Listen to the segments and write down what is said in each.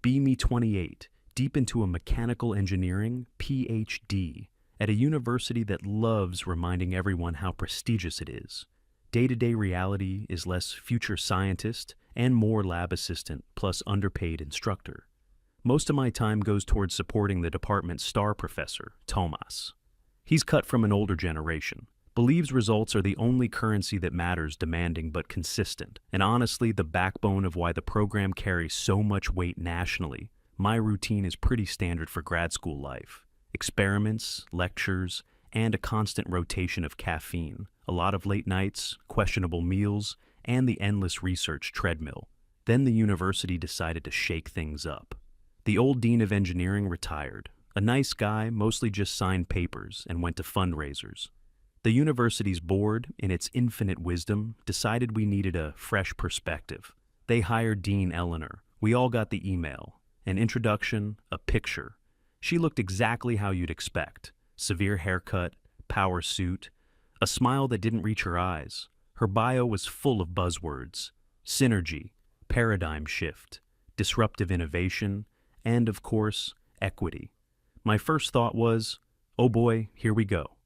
Me 28, deep into a mechanical engineering PhD at a university that loves reminding everyone how prestigious it is. Day-to-day reality is less future scientist and more lab assistant plus underpaid instructor. Most of my time goes towards supporting the department's star professor, Tomas. He's cut from an older generation, believes results are the only currency that matters, demanding but consistent, and honestly the backbone of why the program carries so much weight nationally. My routine is pretty standard for grad school life. Experiments, lectures, and a constant rotation of caffeine, a lot of late nights, questionable meals, and the endless research treadmill. Then the university decided to shake things up. The old dean of engineering retired. A nice guy, mostly just signed papers and went to fundraisers. The university's board, in its infinite wisdom, decided we needed a fresh perspective. They hired Dean Eleanor. We all got the email. An introduction, a picture. She looked exactly how you'd expect. Severe haircut, power suit, a smile that didn't reach her eyes. Her bio was full of buzzwords: synergy, paradigm shift, disruptive innovation, and, of course, equity. My first thought was, oh boy, here we go.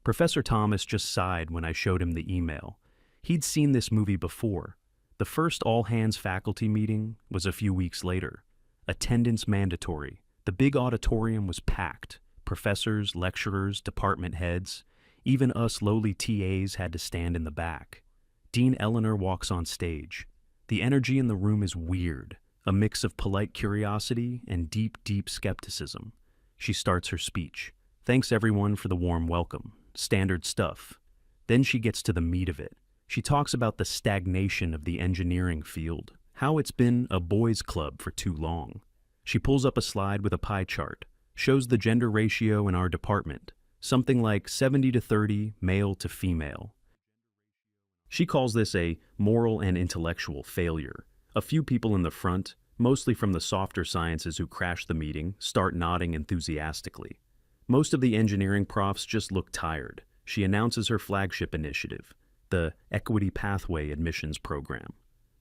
Professor Thomas just sighed when I showed him the email. He'd seen this movie before. The first all-hands faculty meeting was a few weeks later. Attendance mandatory. The big auditorium was packed. Professors, lecturers, department heads, even us lowly TAs had to stand in the back. Dean Eleanor walks on stage. The energy in the room is weird, a mix of polite curiosity and deep, deep skepticism. She starts her speech. Thanks everyone for the warm welcome. Standard stuff. Then she gets to the meat of it. She talks about the stagnation of the engineering field, how it's been a boys' club for too long. She pulls up a slide with a pie chart, shows the gender ratio in our department, something like 70 to 30, male to female. She calls this a moral and intellectual failure. A few people in the front, mostly from the softer sciences who crash the meeting, start nodding enthusiastically. Most of the engineering profs just look tired. She announces her flagship initiative, the Equity Pathway Admissions Program.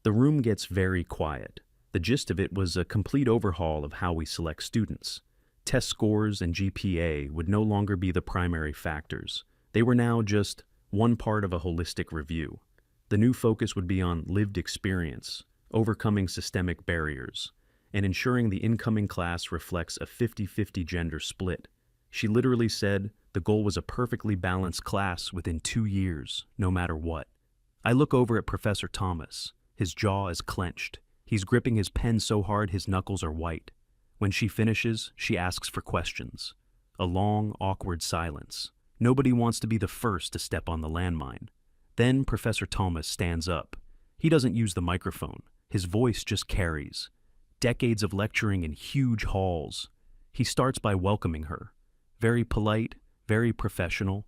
The room gets very quiet. The gist of it was a complete overhaul of how we select students. Test scores and GPA would no longer be the primary factors. They were now just one part of a holistic review. The new focus would be on lived experience, overcoming systemic barriers, and ensuring the incoming class reflects a 50-50 gender split. She literally said the goal was a perfectly balanced class within 2 years, no matter what. I look over at Professor Thomas. His jaw is clenched. He's gripping his pen so hard his knuckles are white. When she finishes, she asks for questions. A long, awkward silence. Nobody wants to be the first to step on the landmine. Then Professor Thomas stands up. He doesn't use the microphone. His voice just carries. Decades of lecturing in huge halls. He starts by welcoming her. Very polite, very professional.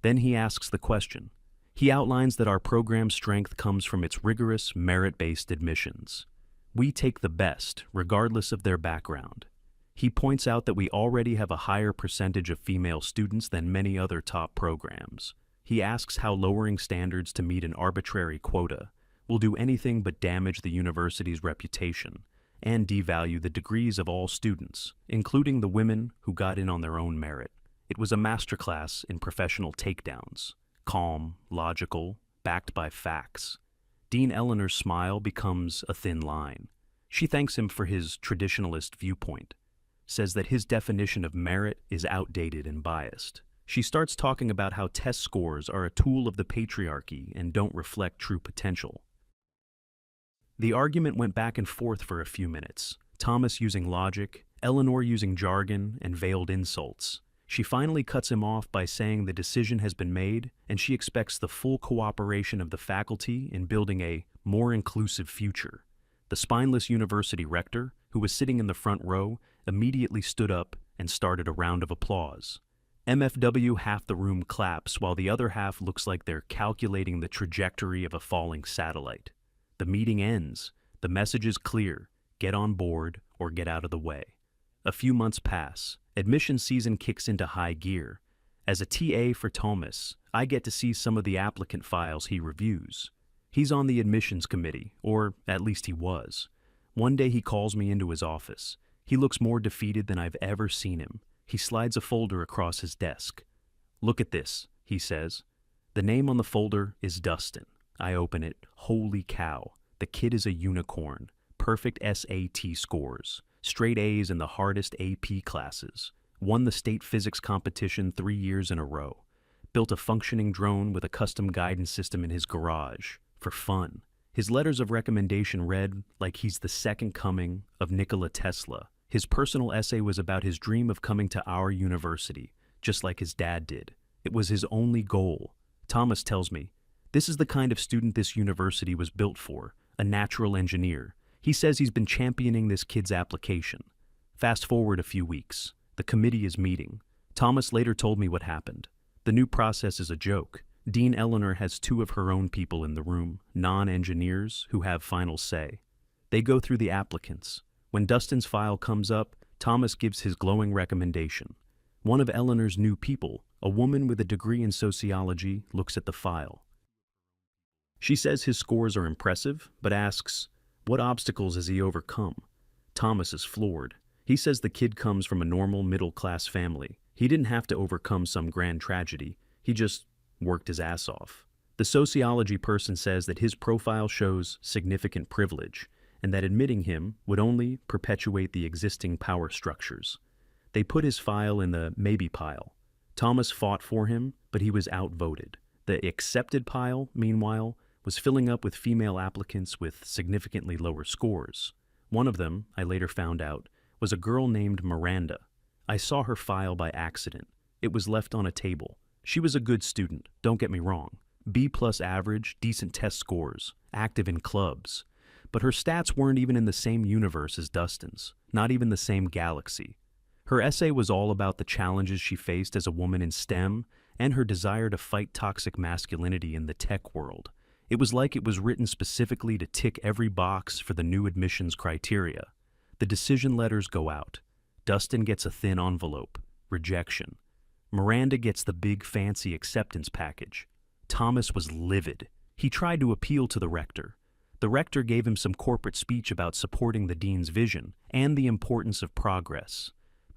Then he asks the question. He outlines that our program's strength comes from its rigorous, merit-based admissions. We take the best, regardless of their background. He points out that we already have a higher percentage of female students than many other top programs. He asks how lowering standards to meet an arbitrary quota will do anything but damage the university's reputation and devalue the degrees of all students, including the women who got in on their own merit. It was a masterclass in professional takedowns, calm, logical, backed by facts. Dean Eleanor's smile becomes a thin line. She thanks him for his traditionalist viewpoint, says that his definition of merit is outdated and biased. She starts talking about how test scores are a tool of the patriarchy and don't reflect true potential. The argument went back and forth for a few minutes, Thomas using logic, Eleanor using jargon and veiled insults. She finally cuts him off by saying the decision has been made and she expects the full cooperation of the faculty in building a more inclusive future. The spineless university rector, who was sitting in the front row, immediately stood up and started a round of applause. MFW half the room claps while the other half looks like they're calculating the trajectory of a falling satellite. The meeting ends. The message is clear. Get on board or get out of the way. A few months pass. Admission season kicks into high gear. As a TA for Thomas, I get to see some of the applicant files he reviews. He's on the admissions committee, or at least he was. One day he calls me into his office. He looks more defeated than I've ever seen him. He slides a folder across his desk. "Look at this," he says. The name on the folder is Dustin. I open it. Holy cow. The kid is a unicorn. Perfect SAT scores. Straight A's in the hardest AP classes. Won the state physics competition 3 years in a row. Built a functioning drone with a custom guidance system in his garage. For fun. His letters of recommendation read like he's the second coming of Nikola Tesla. His personal essay was about his dream of coming to our university, just like his dad did. It was his only goal. Thomas tells me, this is the kind of student this university was built for, a natural engineer. He says he's been championing this kid's application. Fast forward a few weeks. The committee is meeting. Thomas later told me what happened. The new process is a joke. Dean Eleanor has 2 of her own people in the room, non-engineers who have final say. They go through the applicants. When Dustin's file comes up, Thomas gives his glowing recommendation. One of Eleanor's new people, a woman with a degree in sociology, looks at the file. She says his scores are impressive, but asks, what obstacles has he overcome? Thomas is floored. He says the kid comes from a normal middle-class family. He didn't have to overcome some grand tragedy. He just worked his ass off. The sociology person says that his profile shows significant privilege, and that admitting him would only perpetuate the existing power structures. They put his file in the maybe pile. Thomas fought for him, but he was outvoted. The accepted pile, meanwhile, was filling up with female applicants with significantly lower scores. One of them, I later found out, was a girl named Miranda. I saw her file by accident. It was left on a table. She was a good student, don't get me wrong. B+ average, decent test scores, active in clubs. But her stats weren't even in the same universe as Dustin's, not even the same galaxy. Her essay was all about the challenges she faced as a woman in STEM and her desire to fight toxic masculinity in the tech world. It was like it was written specifically to tick every box for the new admissions criteria. The decision letters go out. Dustin gets a thin envelope, rejection. Miranda gets the big fancy acceptance package. Thomas was livid. He tried to appeal to the rector. The rector gave him some corporate speech about supporting the dean's vision and the importance of progress.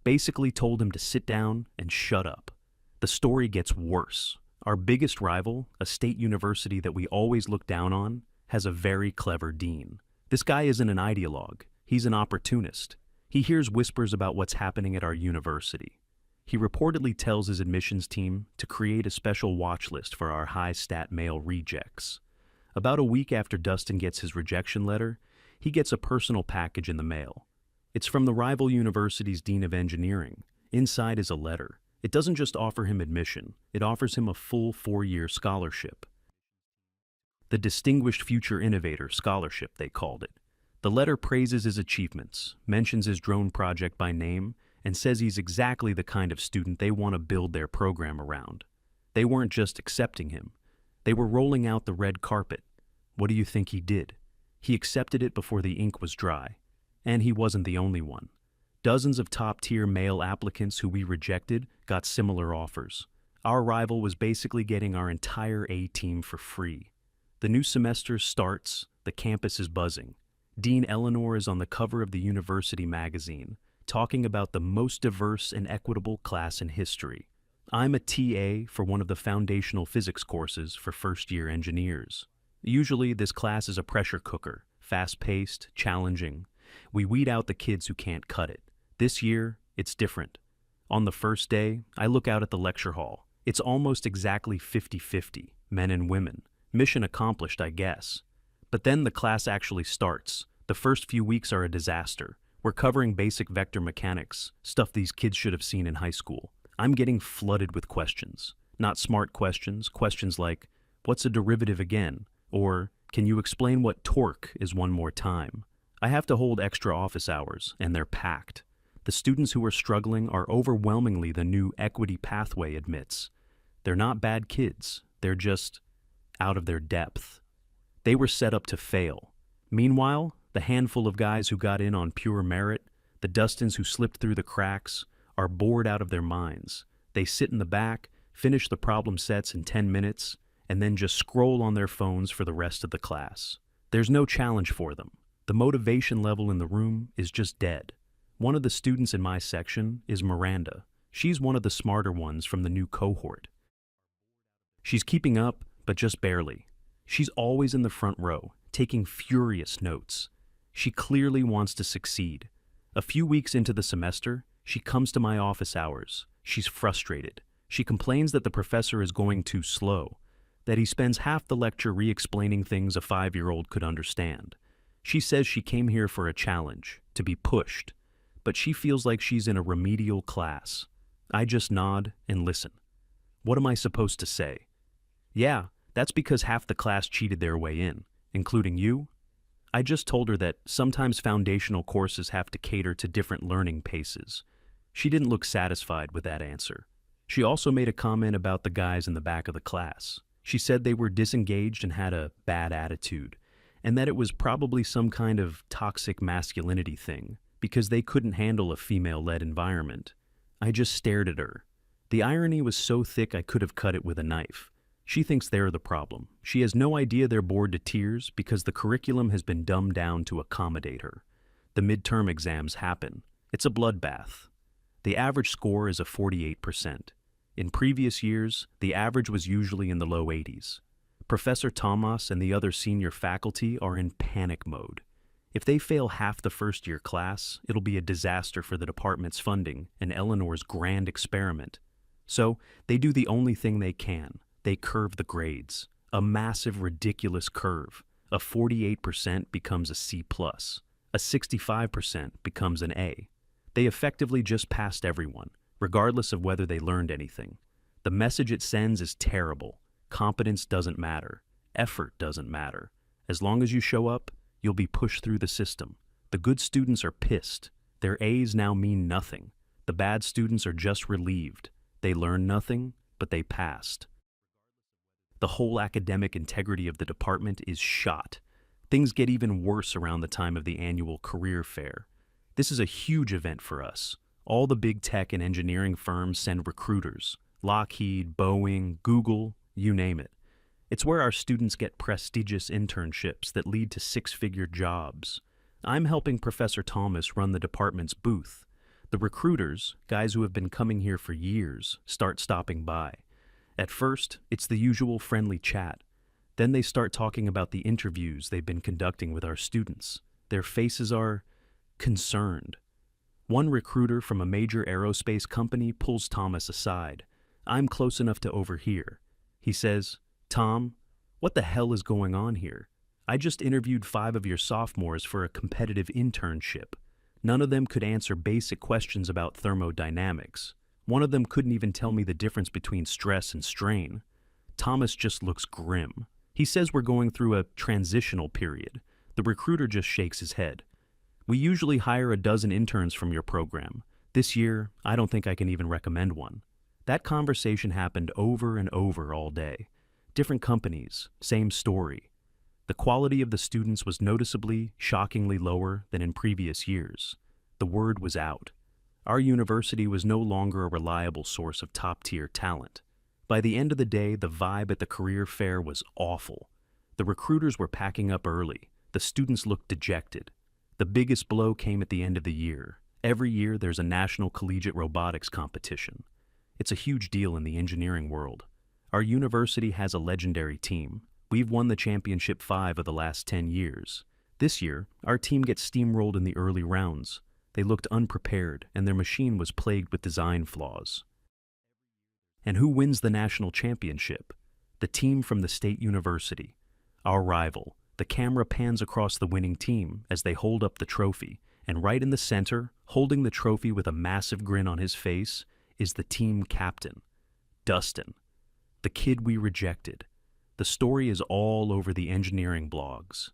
Basically told him to sit down and shut up. The story gets worse. Our biggest rival, a state university that we always look down on, has a very clever dean. This guy isn't an ideologue. He's an opportunist. He hears whispers about what's happening at our university. He reportedly tells his admissions team to create a special watch list for our high-stat male rejects. About a week after Dustin gets his rejection letter, he gets a personal package in the mail. It's from the rival university's dean of engineering. Inside is a letter. It doesn't just offer him admission, it offers him a full 4-year scholarship. The Distinguished Future Innovator Scholarship, they called it. The letter praises his achievements, mentions his drone project by name, and says he's exactly the kind of student they want to build their program around. They weren't just accepting him. They were rolling out the red carpet. What do you think he did? He accepted it before the ink was dry. And he wasn't the only one. Dozens of top-tier male applicants who we rejected got similar offers. Our rival was basically getting our entire A-team for free. The new semester starts, the campus is buzzing. Dean Eleanor is on the cover of the university magazine, talking about the most diverse and equitable class in history. I'm a TA for one of the foundational physics courses for first-year engineers. Usually, this class is a pressure cooker, fast-paced, challenging. We weed out the kids who can't cut it. This year, it's different. On the first day, I look out at the lecture hall. It's almost exactly 50-50, men and women. Mission accomplished, I guess. But then the class actually starts. The first few weeks are a disaster. We're covering basic vector mechanics, stuff these kids should have seen in high school. I'm getting flooded with questions. Not smart questions, questions like, what's a derivative again? Or, can you explain what torque is one more time? I have to hold extra office hours, and they're packed. The students who are struggling are overwhelmingly the new equity pathway admits. They're not bad kids, they're just out of their depth. They were set up to fail. Meanwhile, the handful of guys who got in on pure merit, the Dustins who slipped through the cracks, are bored out of their minds. They sit in the back, finish the problem sets in 10 minutes, and then just scroll on their phones for the rest of the class. There's no challenge for them. The motivation level in the room is just dead. One of the students in my section is Miranda. She's one of the smarter ones from the new cohort. She's keeping up, but just barely. She's always in the front row, taking furious notes. She clearly wants to succeed. A few weeks into the semester, she comes to my office hours. She's frustrated. She complains that the professor is going too slow, that he spends half the lecture re-explaining things a 5-year-old could understand. She says she came here for a challenge, to be pushed, but she feels like she's in a remedial class. I just nod and listen. What am I supposed to say? Yeah, that's because half the class cheated their way in, including you. I just told her that sometimes foundational courses have to cater to different learning paces. She didn't look satisfied with that answer. She also made a comment about the guys in the back of the class. She said they were disengaged and had a bad attitude, and that it was probably some kind of toxic masculinity thing, because they couldn't handle a female-led environment. I just stared at her. The irony was so thick I could have cut it with a knife. She thinks they're the problem. She has no idea they're bored to tears because the curriculum has been dumbed down to accommodate her. The midterm exams happen. It's a bloodbath. The average score is a 48%. In previous years, the average was usually in the low 80s. Professor Thomas and the other senior faculty are in panic mode. If they fail half the first-year class, it'll be a disaster for the department's funding and Eleanor's grand experiment. So, they do the only thing they can. They curve the grades. A massive, ridiculous curve. A 48% becomes a C+. A 65% becomes an A. They effectively just passed everyone, regardless of whether they learned anything. The message it sends is terrible. Competence doesn't matter. Effort doesn't matter. As long as you show up, you'll be pushed through the system. The good students are pissed. Their A's now mean nothing. The bad students are just relieved. They learned nothing, but they passed. The whole academic integrity of the department is shot. Things get even worse around the time of the annual career fair. This is a huge event for us. All the big tech and engineering firms send recruiters. Lockheed, Boeing, Google, you name it. It's where our students get prestigious internships that lead to 6-figure jobs. I'm helping Professor Thomas run the department's booth. The recruiters, guys who have been coming here for years, start stopping by. At first, it's the usual friendly chat. Then they start talking about the interviews they've been conducting with our students. Their faces are concerned. One recruiter from a major aerospace company pulls Thomas aside. I'm close enough to overhear. He says, "Tom, what the hell is going on here? I just interviewed 5 of your sophomores for a competitive internship. None of them could answer basic questions about thermodynamics. One of them couldn't even tell me the difference between stress and strain." Thomas just looks grim. He says we're going through a transitional period. The recruiter just shakes his head. "We usually hire a dozen interns from your program. This year, I don't think I can even recommend one." That conversation happened over and over all day. Different companies, same story. The quality of the students was noticeably, shockingly lower than in previous years. The word was out. Our university was no longer a reliable source of top-tier talent. By the end of the day, the vibe at the career fair was awful. The recruiters were packing up early. The students looked dejected. The biggest blow came at the end of the year. Every year, there's a national collegiate robotics competition. It's a huge deal in the engineering world. Our university has a legendary team. We've won the championship 5 of the last 10 years. This year, our team gets steamrolled in the early rounds. They looked unprepared, and their machine was plagued with design flaws. And who wins the national championship? The team from the state university. Our rival. The camera pans across the winning team as they hold up the trophy, and right in the center, holding the trophy with a massive grin on his face, is the team captain, Dustin, the kid we rejected. The story is all over the engineering blogs.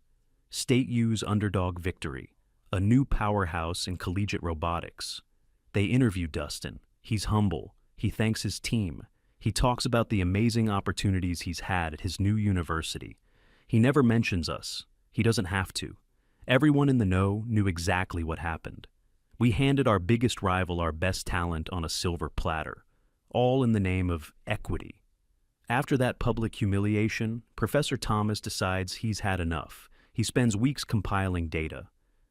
State U's underdog victory, a new powerhouse in collegiate robotics. They interview Dustin. He's humble. He thanks his team. He talks about the amazing opportunities he's had at his new university. He never mentions us. He doesn't have to. Everyone in the know knew exactly what happened. We handed our biggest rival our best talent on a silver platter, all in the name of equity. After that public humiliation, Professor Thomas decides he's had enough. He spends weeks compiling data: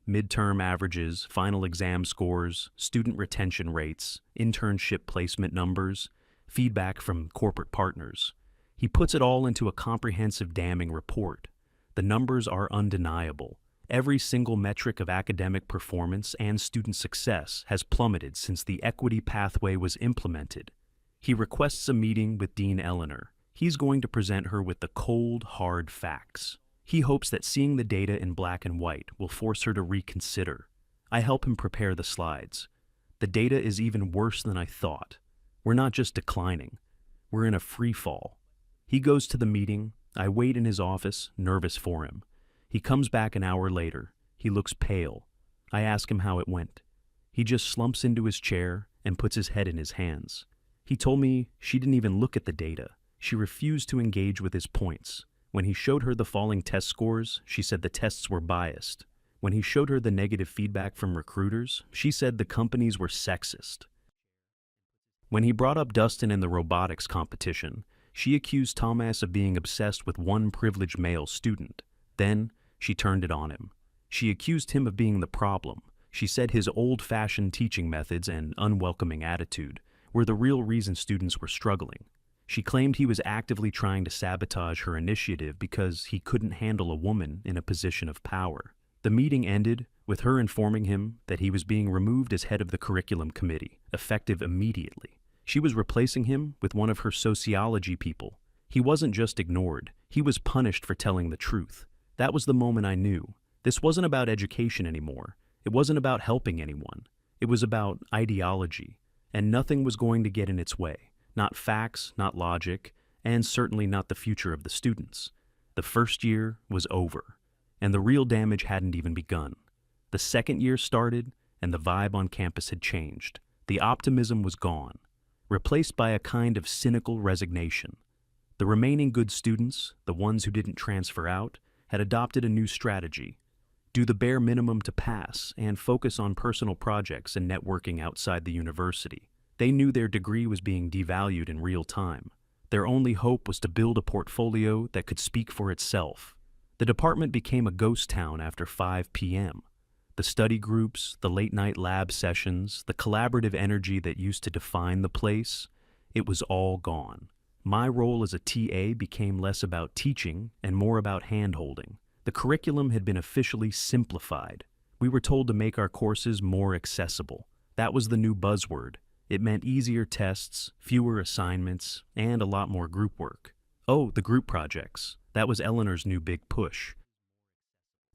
midterm averages, final exam scores, student retention rates, internship placement numbers, feedback from corporate partners. He puts it all into a comprehensive, damning report. The numbers are undeniable. Every single metric of academic performance and student success has plummeted since the equity pathway was implemented. He requests a meeting with Dean Eleanor. He's going to present her with the cold, hard facts. He hopes that seeing the data in black and white will force her to reconsider. I help him prepare the slides. The data is even worse than I thought. We're not just declining. We're in a free fall. He goes to the meeting. I wait in his office, nervous for him. He comes back an hour later. He looks pale. I ask him how it went. He just slumps into his chair and puts his head in his hands. He told me she didn't even look at the data. She refused to engage with his points. When he showed her the falling test scores, she said the tests were biased. When he showed her the negative feedback from recruiters, she said the companies were sexist. When he brought up Dustin and the robotics competition, she accused Thomas of being obsessed with one privileged male student. Then, she turned it on him. She accused him of being the problem. She said his old-fashioned teaching methods and unwelcoming attitude were the real reason students were struggling. She claimed he was actively trying to sabotage her initiative because he couldn't handle a woman in a position of power. The meeting ended with her informing him that he was being removed as head of the curriculum committee, effective immediately. She was replacing him with one of her sociology people. He wasn't just ignored, he was punished for telling the truth. That was the moment I knew. This wasn't about education anymore. It wasn't about helping anyone. It was about ideology, and nothing was going to get in its way. Not facts, not logic, and certainly not the future of the students. The first year was over, and the real damage hadn't even begun. The second year started, and the vibe on campus had changed. The optimism was gone, replaced by a kind of cynical resignation. The remaining good students, the ones who didn't transfer out, had adopted a new strategy: do the bare minimum to pass and focus on personal projects and networking outside the university. They knew their degree was being devalued in real time. Their only hope was to build a portfolio that could speak for itself. The department became a ghost town after 5 p.m. The study groups, the late-night lab sessions, the collaborative energy that used to define the place, it was all gone. My role as a TA became less about teaching and more about hand-holding. The curriculum had been officially simplified. We were told to make our courses more accessible. That was the new buzzword. It meant easier tests, fewer assignments, and a lot more group work. Oh, the group projects. That was Eleanor's new big push.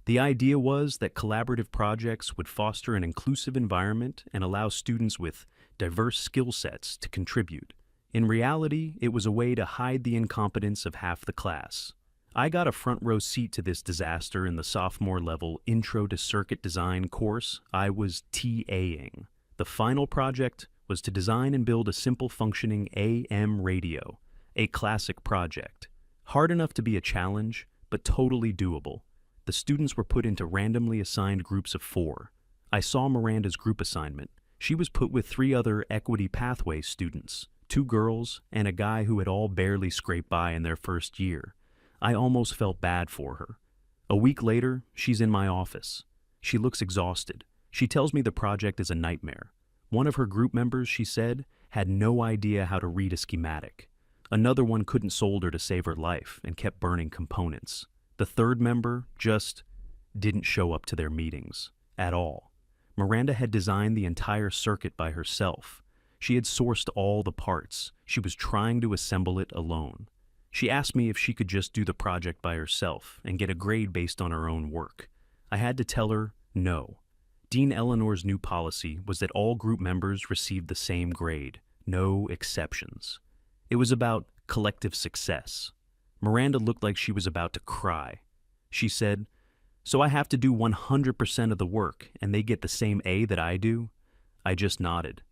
The idea was that collaborative projects would foster an inclusive environment and allow students with diverse skill sets to contribute. In reality, it was a way to hide the incompetence of half the class. I got a front row seat to this disaster in the sophomore level Intro to Circuit Design course I was TAing. The final project was to design and build a simple functioning AM radio, a classic project. Hard enough to be a challenge, but totally doable. The students were put into randomly assigned groups of 4. I saw Miranda's group assignment. She was put with 3 other Equity Pathway students, 2 girls and a guy who had all barely scraped by in their first year. I almost felt bad for her. A week later, she's in my office. She looks exhausted. She tells me the project is a nightmare. One of her group members, she said, had no idea how to read a schematic. Another one couldn't solder to save her life and kept burning components. The third member just didn't show up to their meetings at all. Miranda had designed the entire circuit by herself. She had sourced all the parts. She was trying to assemble it alone. She asked me if she could just do the project by herself and get a grade based on her own work. I had to tell her no. Dean Eleanor's new policy was that all group members received the same grade, no exceptions. It was about collective success. Miranda looked like she was about to cry. She said, "So I have to do 100% of the work and they get the same A that I do?" I just nodded.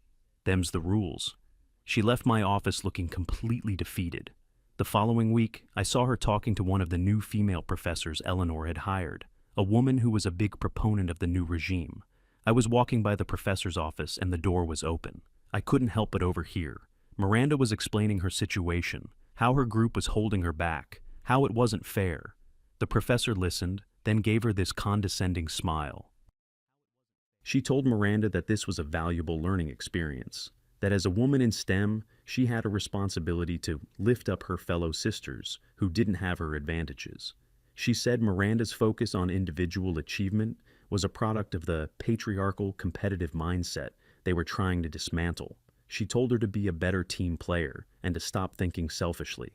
Them's the rules. She left my office looking completely defeated. The following week, I saw her talking to one of the new female professors Eleanor had hired, a woman who was a big proponent of the new regime. I was walking by the professor's office and the door was open. I couldn't help but overhear. Miranda was explaining her situation, how her group was holding her back, how it wasn't fair. The professor listened, then gave her this condescending smile. She told Miranda that this was a valuable learning experience, that as a woman in STEM, she had a responsibility to lift up her fellow sisters who didn't have her advantages. She said Miranda's focus on individual achievement was a product of the patriarchal competitive mindset they were trying to dismantle. She told her to be a better team player and to stop thinking selfishly.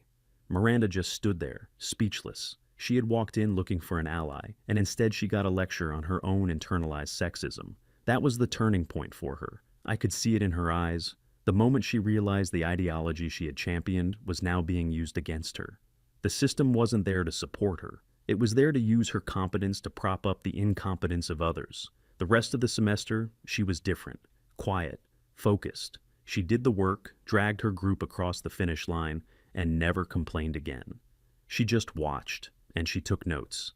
Miranda just stood there, speechless. She had walked in looking for an ally, and instead she got a lecture on her own internalized sexism. That was the turning point for her. I could see it in her eyes. The moment she realized the ideology she had championed was now being used against her. The system wasn't there to support her. It was there to use her competence to prop up the incompetence of others. The rest of the semester, she was different, quiet, focused. She did the work, dragged her group across the finish line, and never complained again. She just watched, and she took notes.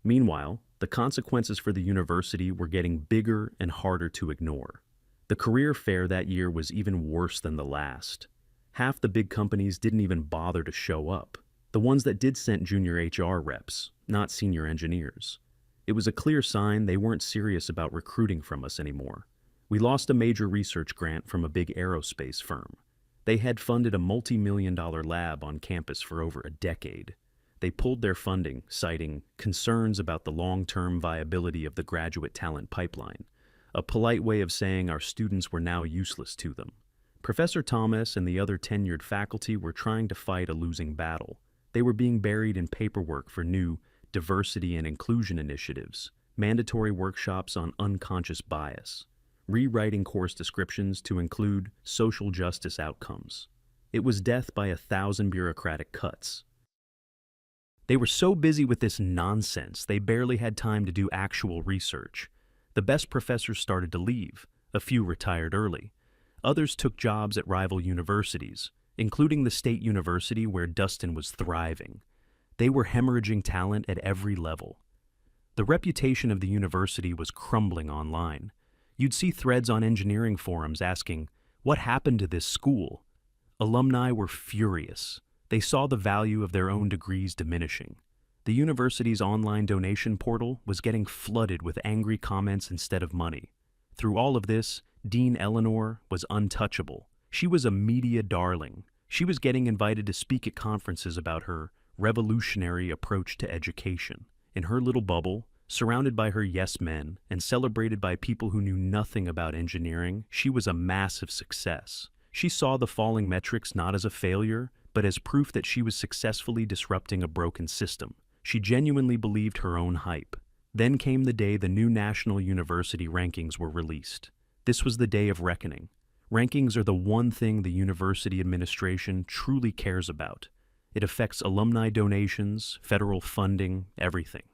Meanwhile, the consequences for the university were getting bigger and harder to ignore. The career fair that year was even worse than the last. Half the big companies didn't even bother to show up. The ones that did sent junior HR reps, not senior engineers. It was a clear sign they weren't serious about recruiting from us anymore. We lost a major research grant from a big aerospace firm. They had funded a multi-million-dollar lab on campus for over a decade. They pulled their funding, citing concerns about the long-term viability of the graduate talent pipeline, a polite way of saying our students were now useless to them. Professor Thomas and the other tenured faculty were trying to fight a losing battle. They were being buried in paperwork for new diversity and inclusion initiatives, mandatory workshops on unconscious bias, rewriting course descriptions to include social justice outcomes. It was death by 1,000 bureaucratic cuts. They were so busy with this nonsense, they barely had time to do actual research. The best professors started to leave. A few retired early. Others took jobs at rival universities, including the state university where Dustin was thriving. They were hemorrhaging talent at every level. The reputation of the university was crumbling online. You'd see threads on engineering forums asking, "What happened to this school?" Alumni were furious. They saw the value of their own degrees diminishing. The university's online donation portal was getting flooded with angry comments instead of money. Through all of this, Dean Eleanor was untouchable. She was a media darling. She was getting invited to speak at conferences about her revolutionary approach to education. In her little bubble, surrounded by her yes men and celebrated by people who knew nothing about engineering, she was a massive success. She saw the falling metrics not as a failure, but as proof that she was successfully disrupting a broken system. She genuinely believed her own hype. Then came the day the new national university rankings were released. This was the day of reckoning. Rankings are the one thing the university administration truly cares about. It affects alumni donations, federal funding, everything.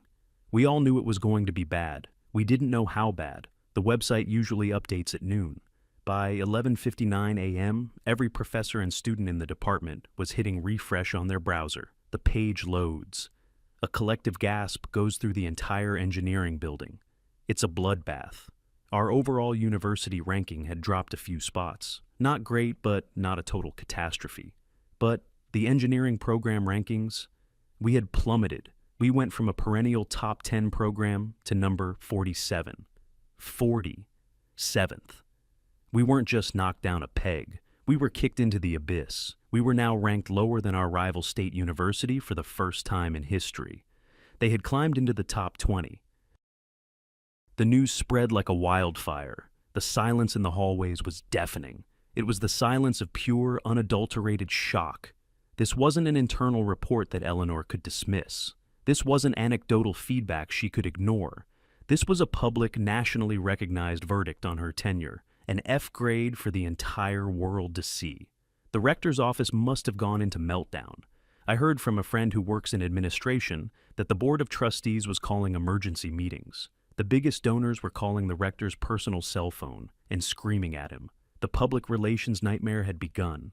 We all knew it was going to be bad. We didn't know how bad. The website usually updates at noon. By 11:59 a.m., every professor and student in the department was hitting refresh on their browser. The page loads. A collective gasp goes through the entire engineering building. It's a bloodbath. Our overall university ranking had dropped a few spots. Not great, but not a total catastrophe. But the engineering program rankings, we had plummeted. We went from a perennial top 10 program to number 47. 47th. We weren't just knocked down a peg. We were kicked into the abyss. We were now ranked lower than our rival state university for the first time in history. They had climbed into the top 20. The news spread like a wildfire. The silence in the hallways was deafening. It was the silence of pure, unadulterated shock. This wasn't an internal report that Eleanor could dismiss. This wasn't anecdotal feedback she could ignore. This was a public, nationally recognized verdict on her tenure, an F grade for the entire world to see. The rector's office must have gone into meltdown. I heard from a friend who works in administration that the board of trustees was calling emergency meetings. The biggest donors were calling the rector's personal cell phone and screaming at him. The public relations nightmare had begun.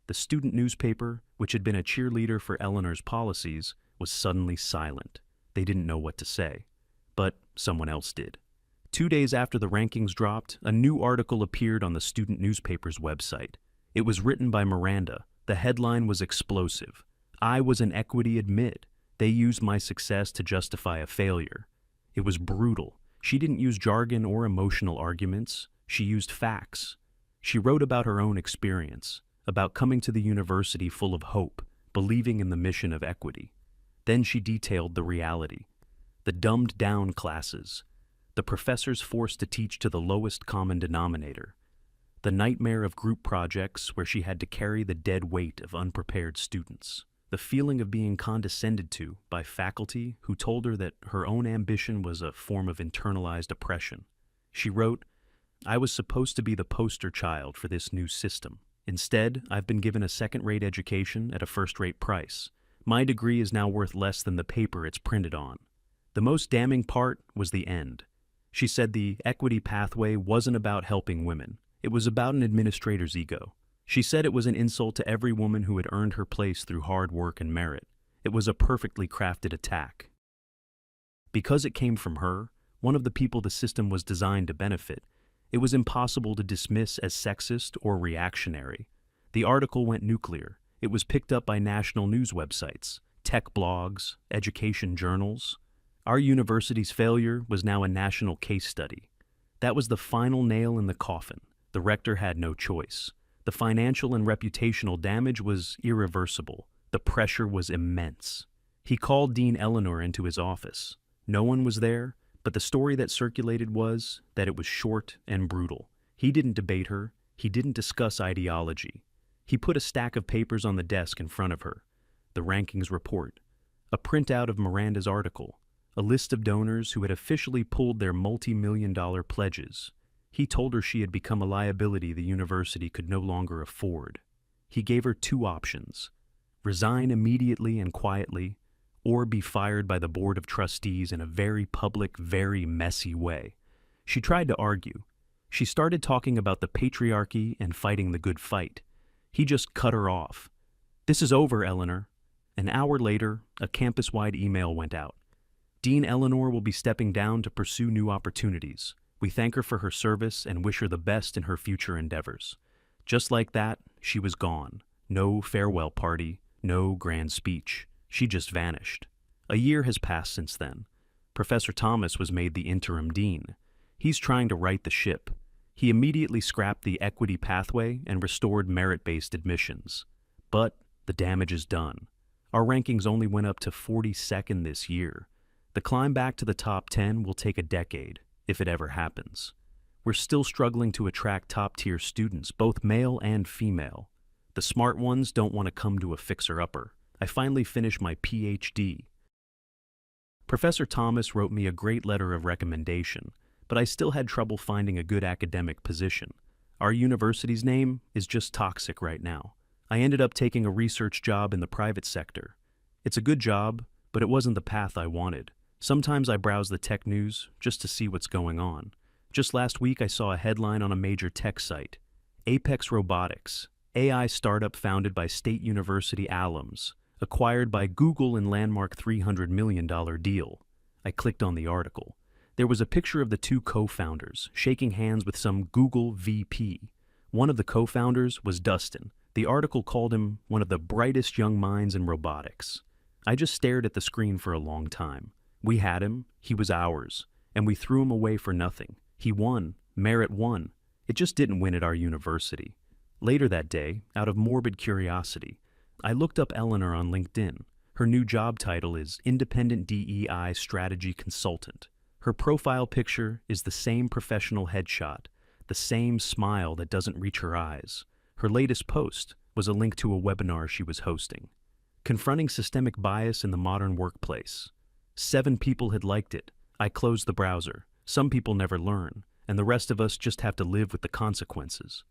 The student newspaper, which had been a cheerleader for Eleanor's policies, was suddenly silent. They didn't know what to say. But someone else did. 2 days after the rankings dropped, a new article appeared on the student newspaper's website. It was written by Miranda. The headline was explosive. "I was an equity admit. They used my success to justify a failure." It was brutal. She didn't use jargon or emotional arguments. She used facts. She wrote about her own experience, about coming to the university full of hope, believing in the mission of equity. Then she detailed the reality. The dumbed-down classes. The professors forced to teach to the lowest common denominator. The nightmare of group projects where she had to carry the dead weight of unprepared students. The feeling of being condescended to by faculty who told her that her own ambition was a form of internalized oppression. She wrote, "I was supposed to be the poster child for this new system. Instead, I've been given a second-rate education at a first-rate price. My degree is now worth less than the paper it's printed on." The most damning part was the end. She said the equity pathway wasn't about helping women. It was about an administrator's ego. She said it was an insult to every woman who had earned her place through hard work and merit. It was a perfectly crafted attack. Because it came from her, one of the people the system was designed to benefit, it was impossible to dismiss as sexist or reactionary. The article went nuclear. It was picked up by national news websites, tech blogs, education journals. Our university's failure was now a national case study. That was the final nail in the coffin. The rector had no choice. The financial and reputational damage was irreversible. The pressure was immense. He called Dean Eleanor into his office. No one was there, but the story that circulated was that it was short and brutal. He didn't debate her. He didn't discuss ideology. He put a stack of papers on the desk in front of her. The rankings report, a printout of Miranda's article, a list of donors who had officially pulled their multi-million-dollar pledges. He told her she had become a liability the university could no longer afford. He gave her two options: resign immediately and quietly, or be fired by the board of trustees in a very public, very messy way. She tried to argue. She started talking about the patriarchy and fighting the good fight. He just cut her off. "This is over, Eleanor." An hour later, a campus-wide email went out. "Dean Eleanor will be stepping down to pursue new opportunities. We thank her for her service and wish her the best in her future endeavors." Just like that, she was gone. No farewell party, no grand speech. She just vanished. A year has passed since then. Professor Thomas was made the interim dean. He's trying to right the ship. He immediately scrapped the equity pathway and restored merit-based admissions. But the damage is done. Our rankings only went up to 42nd this year. The climb back to the top 10 will take a decade, if it ever happens. We're still struggling to attract top-tier students, both male and female. The smart ones don't want to come to a fixer-upper. I finally finished my PhD. Professor Thomas wrote me a great letter of recommendation, but I still had trouble finding a good academic position. Our university's name is just toxic right now. I ended up taking a research job in the private sector. It's a good job, but it wasn't the path I wanted. Sometimes I browse the tech news just to see what's going on. Just last week I saw a headline on a major tech site. Apex Robotics, AI startup founded by State University alums, acquired by Google in landmark $300 million deal. I clicked on the article. There was a picture of the two co-founders shaking hands with some Google VP. One of the co-founders was Dustin. The article called him one of the brightest young minds in robotics. I just stared at the screen for a long time. We had him, he was ours, and we threw him away for nothing. He won, merit won. It just didn't win at our university. Later that day, out of morbid curiosity, I looked up Eleanor on LinkedIn. Her new job title is Independent DEI Strategy Consultant. Her profile picture is the same professional headshot, the same smile that doesn't reach her eyes. Her latest post was a link to a webinar she was hosting. Confronting Systemic Bias in the Modern Workplace. 7 people had liked it. I closed the browser. Some people never learn, and the rest of us just have to live with the consequences.